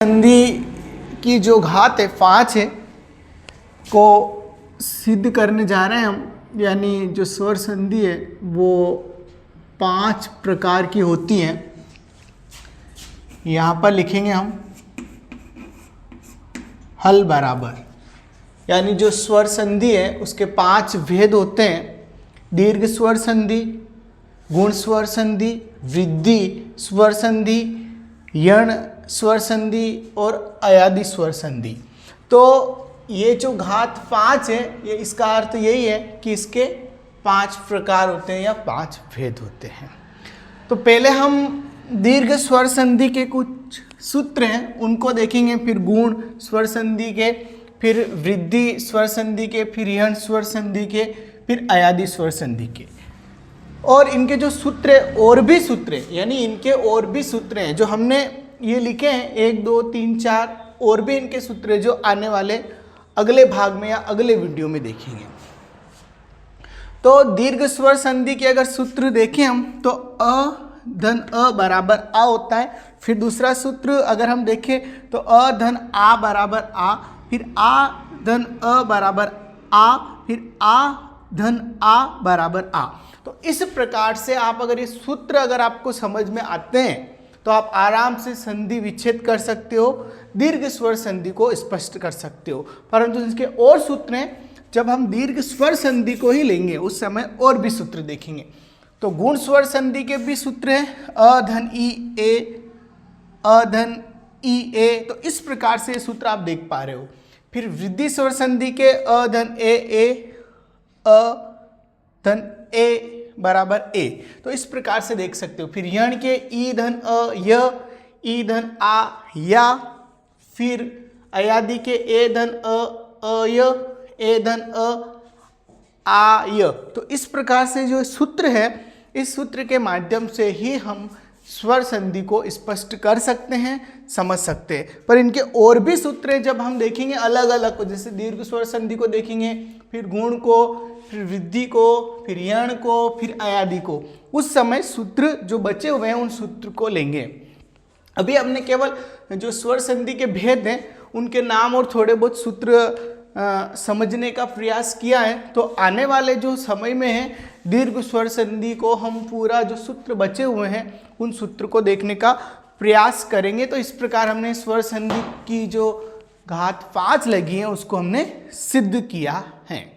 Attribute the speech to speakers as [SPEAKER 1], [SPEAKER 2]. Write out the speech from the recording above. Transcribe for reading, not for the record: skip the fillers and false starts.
[SPEAKER 1] संधि की जो घात है 5 है को सिद्ध करने जा रहे हैं हम। यानी जो स्वर संधि है वो 5 प्रकार की होती हैं। यहाँ पर लिखेंगे हम हल बराबर। यानी जो स्वर संधि है उसके 5 भेद होते हैं। दीर्घ स्वर संधि, गुण स्वर संधि, वृद्धि स्वर संधि, यण स्वर संधि और अयादि स्वर संधि। तो ये जो घात 5 है ये इसका अर्थ यही है कि इसके 5 प्रकार होते हैं या 5 भेद होते हैं। तो पहले हम दीर्घ स्वर संधि के कुछ सूत्र हैं उनको देखेंगे, फिर गुण स्वर संधि के, फिर वृद्धि स्वर संधि के, फिर यण स्वर संधि के, फिर अयादि स्वर संधि के। और इनके जो सूत्र है और भी सूत्र है, यानी इनके और भी सूत्र हैं जो हमने ये लिखे हैं 1 2 3 4 और भी इनके सूत्र है जो आने वाले अगले भाग में या अगले वीडियो में देखेंगे। तो दीर्घ स्वर संधि के अगर सूत्र देखें हम तो अ धन अ बराबर आ होता है। फिर दूसरा सूत्र अगर हम देखें तो अ धन आ बराबर आ, फिर आ धन अ बराबर आ, फिर आ धन आ बराबर आ। तो इस प्रकार से आप अगर ये सूत्र अगर आपको समझ में आते हैं तो आप आराम से संधि विच्छेद कर सकते हो, दीर्घ स्वर संधि को स्पष्ट कर सकते हो। परंतु इसके और सूत्र हैं, जब हम दीर्घ स्वर संधि को ही लेंगे उस समय और भी सूत्र देखेंगे। तो गुण स्वर संधि के भी सूत्र हैं अ धन ई ए, अ धन ई ए। तो इस प्रकार से ये सूत्र आप देख पा रहे हो। फिर वृद्धि स्वर संधि के अ धन ए, अ धन ए बराबर ए। तो इस प्रकार से देख सकते हो। फिर यण के ई धन अ य, ई धन आ या, फिर अयादि के ए धन अ य, ए धन आ य। तो इस प्रकार से जो सूत्र है इस सूत्र के माध्यम से ही हम स्वर संधि को स्पष्ट कर सकते हैं, समझ सकते हैं। पर इनके और भी सूत्र हैं जब हम देखेंगे अलग अलग को, जैसे दीर्घ स्वर संधि को देखेंगे, फिर गुण को, फिर वृद्धि को, फिर यण को, फिर अयादि को, उस समय सूत्र जो बचे हुए हैं उन सूत्र को लेंगे। अभी हमने केवल जो स्वर संधि के भेद हैं उनके नाम और थोड़े बहुत सूत्र समझने का प्रयास किया है। तो आने वाले जो समय में है दीर्घ स्वर संधि को हम पूरा जो सूत्र बचे हुए हैं उन सूत्र को देखने का प्रयास करेंगे। तो इस प्रकार हमने स्वर संधि की जो घात 5 लगी है उसको हमने सिद्ध किया है।